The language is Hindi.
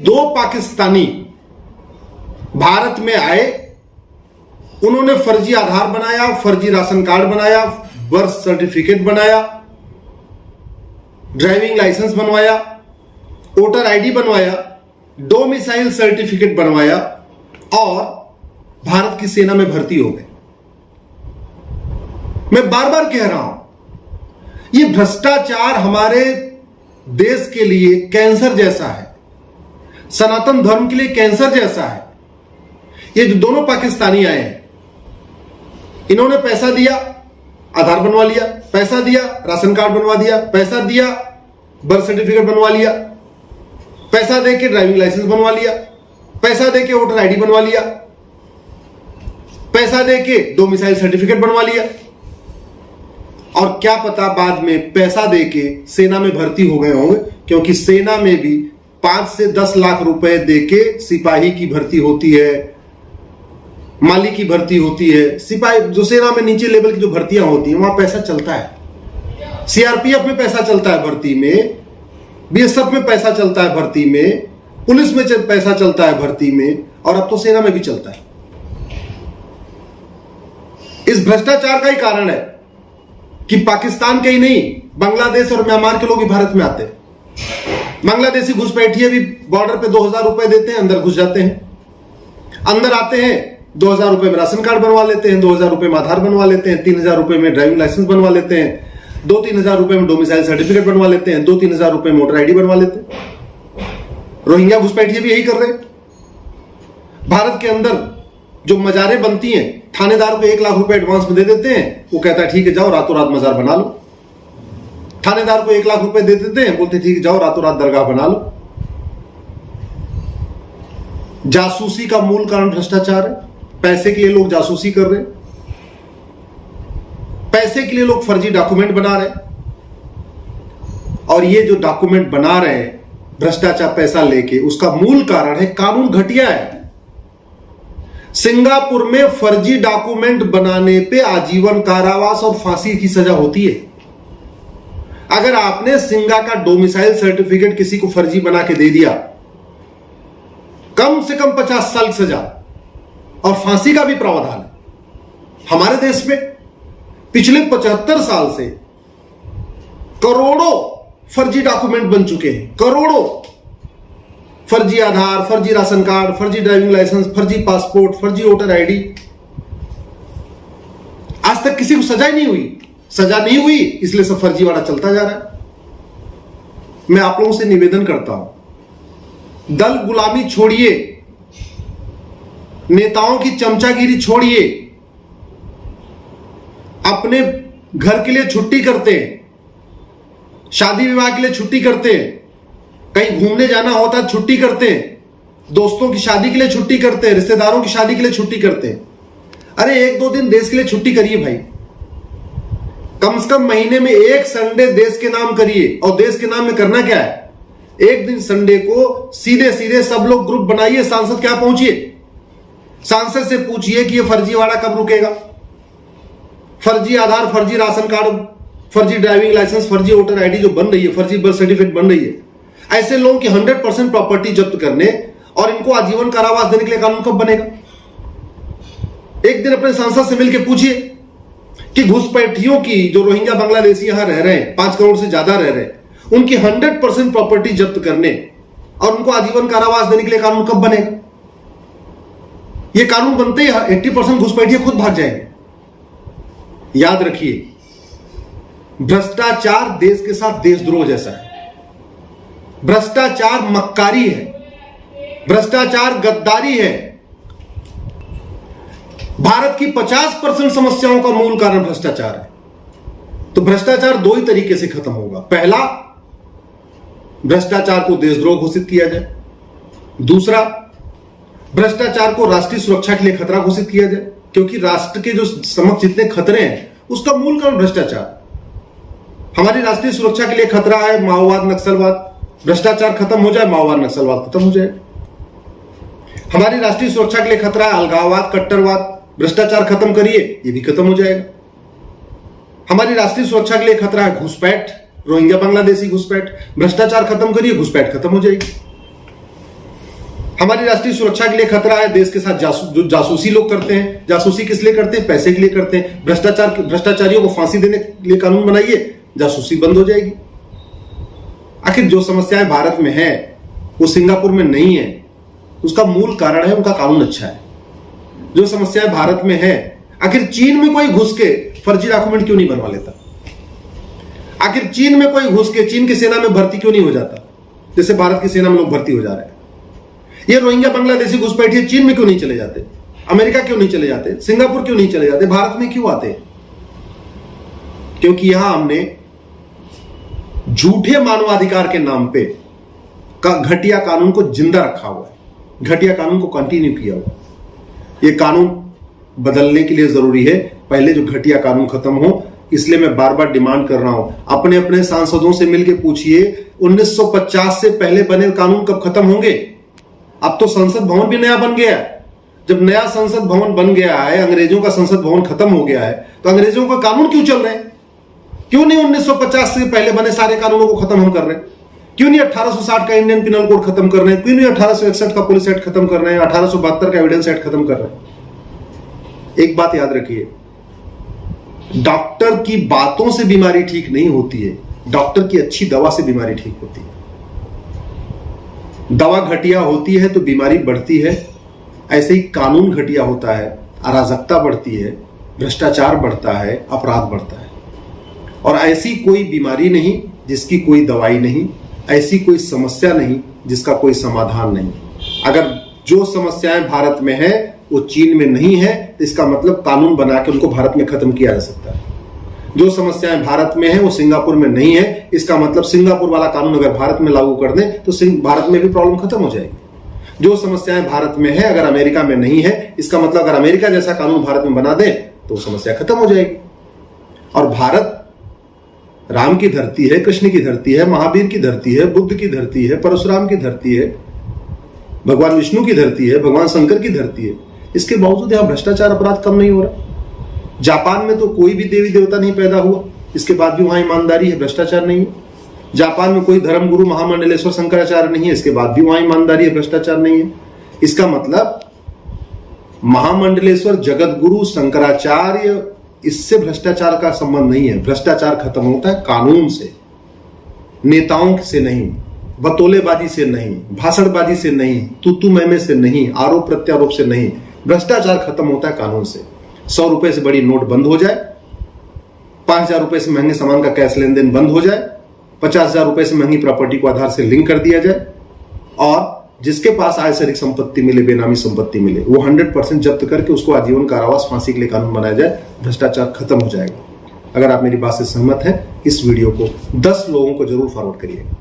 दो पाकिस्तानी भारत में आए, उन्होंने फर्जी आधार बनाया, फर्जी राशन कार्ड बनाया, बर्थ सर्टिफिकेट बनाया, ड्राइविंग लाइसेंस बनवाया, वोटर आईडी बनवाया, डोमिसाइल सर्टिफिकेट बनवाया और भारत की सेना में भर्ती हो गए। मैं बार बार कह रहा हूं, यह भ्रष्टाचार हमारे देश के लिए कैंसर जैसा है, सनातन धर्म के लिए कैंसर जैसा है। ये जो दोनों पाकिस्तानी आए हैं, इन्होंने पैसा दिया, आधार बनवा लिया, पैसा दिया, राशन कार्ड बनवा दिया, पैसा दिया, बर्थ सर्टिफिकेट बनवा लिया, पैसा देके ड्राइविंग लाइसेंस बनवा लिया, पैसा देके वोटर आईडी बनवा लिया, पैसा देके डोमिसाइल सर्टिफिकेट बनवा लिया, और क्या पता बाद में पैसा देके सेना में भर्ती हो गए होंगे, क्योंकि सेना में भी 5 से 10 लाख रुपए देके सिपाही की भर्ती होती है, माली की भर्ती होती है। सिपाही जो सेना में नीचे लेवल की जो भर्तियां होती हैं, वहां पैसा चलता है। सीआरपीएफ में पैसा चलता है भर्ती में, बीएसएफ में पैसा चलता है भर्ती में, पुलिस में पैसा चलता है भर्ती में, और अब तो सेना में भी चलता है। इस भ्रष्टाचार का ही कारण है कि पाकिस्तान के ही नहीं, बांग्लादेश और म्यांमार के लोग भी भारत में आते हैं। बांग्लादेशी घुसपैठिए भी बॉर्डर पे 2000 रुपए देते हैं, अंदर घुस जाते हैं। अंदर आते हैं, 2000 रुपए में राशन कार्ड बनवा लेते हैं, 2000 रुपए में आधार बनवा लेते हैं, 3000 रुपए में ड्राइविंग लाइसेंस बनवा लेते हैं, 2-3 हजार रुपए में डोमिसाइल सर्टिफिकेट बनवा लेते हैं, 2-3 हजार रुपए में वोटर आईडी बनवा लेते हैं। रोहिंग्या घुसपैठिए भी यही कर रहे हैं। भारत के अंदर जो मजारें बनती हैं, थानेदार को 1 लाख रुपए एडवांस में दे देते हैं, वो कहता है ठीक है जाओ रातों रात मजार बना लो। थानेदार को 1 लाख रुपए दे देते हैं, बोलते ठीक है जाओ रातों रात दरगाह बना लो। जासूसी का मूल कारण भ्रष्टाचार है। पैसे के लिए लोग जासूसी कर रहे हैं, पैसे के लिए लोग फर्जी डॉक्यूमेंट बना रहे हैं, और ये जो डॉक्यूमेंट बना रहे हैं भ्रष्टाचार पैसा लेके, उसका मूल कारण है कानून घटिया है। सिंगापुर में फर्जी डॉक्यूमेंट बनाने पे आजीवन कारावास और फांसी की सजा होती है। अगर आपने सिंगा का डोमिसाइल सर्टिफिकेट किसी को फर्जी बना के दे दिया, कम से कम 50 साल की सजा और फांसी का भी प्रावधान है। हमारे देश में पिछले 75 साल से करोड़ों फर्जी डॉक्यूमेंट बन चुके हैं, करोड़ों। फर्जी आधार, फर्जी राशन कार्ड, फर्जी ड्राइविंग लाइसेंस, फर्जी पासपोर्ट, फर्जी वोटर आईडी। आज तक किसी को सजा ही नहीं हुई। सजा नहीं हुई इसलिए सब फर्जीवाड़ा चलता जा रहा है। मैं आप लोगों से निवेदन करता हूं, दल गुलामी छोड़िए, नेताओं की चमचागिरी छोड़िए, अपने घर के लिए छुट्टी करते हैं, शादी विवाह के लिए छुट्टी करते हैं, कहीं घूमने जाना होता है छुट्टी करते हैं, दोस्तों की शादी के लिए छुट्टी करते हैं, रिश्तेदारों की शादी के लिए छुट्टी करते हैं। अरे 1-2 दिन देश के लिए छुट्टी करिए भाई, कम से कम महीने में 1 संडे देश के नाम करिए। और देश के नाम में करना क्या है, एक दिन संडे को सीधे सीधे सब लोग ग्रुप बनाइए, सांसद क्या पहुंचिए, सांसद से पूछिए कि ये फर्जीवाड़ा कब रुकेगा। फर्जी आधार, फर्जी राशन कार्ड, फर्जी ड्राइविंग लाइसेंस, फर्जी वोटर आईडी जो बन रही है, फर्जी बर्थ सर्टिफिकेट बन रही है, ऐसे लोगों की 100% प्रॉपर्टी जब्त करने और इनको आजीवन कारावास देने के लिए कानून कब बनेगा। एक दिन अपने सांसद से मिलकर पूछिए कि घुसपैठियों की, जो रोहिंग्या बांग्लादेशी यहां रह रहे हैं, 5 करोड़ से ज्यादा रह रहे हैं, उनकी 100% प्रॉपर्टी जब्त करने और उनको आजीवन कारावास देने के लिए कानून कब बनेगा। यह कानून बनते ही 80% घुसपैठिए खुद भाग जाएंगे। याद रखिए, भ्रष्टाचार देश के साथ देशद्रोह जैसा है। भ्रष्टाचार मक्कारी है, भ्रष्टाचार गद्दारी है। भारत की 50% समस्याओं का मूल कारण भ्रष्टाचार है। तो भ्रष्टाचार 2 ही तरीके से खत्म होगा। पहला, भ्रष्टाचार को देशद्रोह घोषित किया जाए। दूसरा, भ्रष्टाचार को राष्ट्रीय सुरक्षा के लिए खतरा घोषित किया जाए, क्योंकि राष्ट्र के जो समक्ष जितने खतरे हैं उसका मूल कारण भ्रष्टाचार। हमारी राष्ट्रीय सुरक्षा के लिए खतरा है माओवाद, नक्सलवाद। भ्रष्टाचार खत्म हो जाए, माओवाद नक्सलवाद खत्म हो जाए। हमारी राष्ट्रीय सुरक्षा के लिए खतरा है अलगाववाद, कट्टरवाद। भ्रष्टाचार खत्म करिए, ये भी खत्म हो जाएगा। हमारी राष्ट्रीय सुरक्षा के लिए खतरा है घुसपैठ, रोहिंग्या बांग्लादेशी घुसपैठ। भ्रष्टाचार खत्म करिए, घुसपैठ खत्म हो जाएगी। हमारी राष्ट्रीय सुरक्षा के लिए खतरा है, देश के साथ जो जासूसी लोग करते हैं। जासूसी किस लिए करते हैं? पैसे के लिए करते हैं। भ्रष्टाचारियों को फांसी देने के लिए कानून बनाइए, जासूसी बंद हो जाएगी। आखिर जो समस्याएं भारत में है वो सिंगापुर में नहीं है, उसका मूल कारण है उनका कानून अच्छा है। जो समस्याएं भारत में है, आखिर चीन में कोई घुस के फर्जी डॉक्यूमेंट क्यों नहीं बनवा लेता? आखिर चीन में कोई घुस के चीन की सेना में भर्ती क्यों नहीं हो जाता, जैसे भारत की सेना में लोग भर्ती हो जा रहे हैं? ये रोहिंग्या बांग्लादेशी घुसपैठिए चीन में क्यों नहीं चले जाते? अमेरिका क्यों नहीं चले जाते? सिंगापुर क्यों नहीं चले जाते? भारत में क्यों आते? क्योंकि यहां हमने झूठे मानवाधिकार के नाम पे घटिया कानून को जिंदा रखा हुआ है, घटिया कानून को कंटिन्यू किया हुआ। ये कानून बदलने के लिए जरूरी है, पहले जो घटिया कानून खत्म हो। इसलिए मैं बार बार डिमांड कर रहा हूं, अपने अपने सांसदों से मिलकर पूछिए 1950 से पहले बने कानून कब खत्म होंगे? अब तो संसद भवन भी नया बन गया है। जब नया संसद भवन बन गया है, अंग्रेजों का संसद भवन खत्म हो गया है, तो अंग्रेजों का कानून क्यों चल रहे हैं? क्यों नहीं 1950 से पहले बने सारे कानूनों को खत्म हम कर रहे हैं? क्यों नहीं 1860 का इंडियन पिनल कोड खत्म कर रहे हैं? क्यों नहीं 1861 का पुलिस एक्ट खत्म कर रहे हैं? 1872 का एविडेंस एक्ट खत्म कर रहे हैं? एक बात याद रखिए, डॉक्टर की बातों से बीमारी ठीक नहीं होती है, डॉक्टर की अच्छी दवा से बीमारी ठीक होती है। दवा घटिया होती है तो बीमारी बढ़ती है, ऐसे ही कानून घटिया होता है, अराजकता बढ़ती है, भ्रष्टाचार बढ़ता है, अपराध बढ़ता है। और ऐसी कोई बीमारी नहीं जिसकी कोई दवाई नहीं, ऐसी कोई समस्या नहीं जिसका कोई समाधान नहीं। अगर जो समस्याएं भारत में है वो चीन में नहीं है, तो इसका मतलब कानून बना के उनको भारत में खत्म किया जा सकता है। जो समस्याएं भारत में है वो सिंगापुर में नहीं है, इसका मतलब सिंगापुर वाला कानून अगर भारत में लागू कर दें तो भारत में भी प्रॉब्लम खत्म हो जाएगी। जो समस्याएं भारत में है अगर अमेरिका में नहीं है, इसका मतलब अगर अमेरिका जैसा कानून भारत में बना दे तो समस्या खत्म हो जाएगी। और भारत राम की धरती है, कृष्ण की धरती है, महावीर की धरती है, बुद्ध की धरती है, परशुराम की धरती है, भगवान विष्णु की धरती है, भगवान शंकर की धरती है। इसके बावजूद यहां भ्रष्टाचार अपराध कम नहीं हो रहा। जापान में तो कोई भी देवी देवता नहीं पैदा हुआ, इसके बाद भी वहां ईमानदारी है, भ्रष्टाचार नहीं है। जापान में कोई धर्मगुरु महामंडलेश्वर शंकराचार्य नहीं है, इसके बाद भी वहां ईमानदारी है, भ्रष्टाचार नहीं है। इसका मतलब महामंडलेश्वर जगत गुरु शंकराचार्य, इससे भ्रष्टाचार का संबंध नहीं है। भ्रष्टाचार खत्म होता है कानून से, नेताओं से नहीं, बतौलेबाजी से नहीं, भाषणबाजी से नहीं, तू मैं से नहीं, आरोप प्रत्यारोप से नहीं। भ्रष्टाचार खत्म होता है कानून से। 100 रुपए से बड़ी नोट बंद हो जाए, 5000 रुपए से महंगे सामान का कैश लेन देन बंद हो जाए, 50,000 रुपए से महंगी प्रॉपर्टी को आधार से लिंक कर दिया जाए, और जिसके पास आय से अधिक संपत्ति मिले, बेनामी संपत्ति मिले, वो 100% जब्त करके उसको आजीवन कारावास, फांसी के लिए कानून बनाया जाए, भ्रष्टाचार खत्म हो जाएगा। अगर आप मेरी बात से सहमत हैं, इस वीडियो को 10 लोगों को जरूर फॉरवर्ड करिएगा।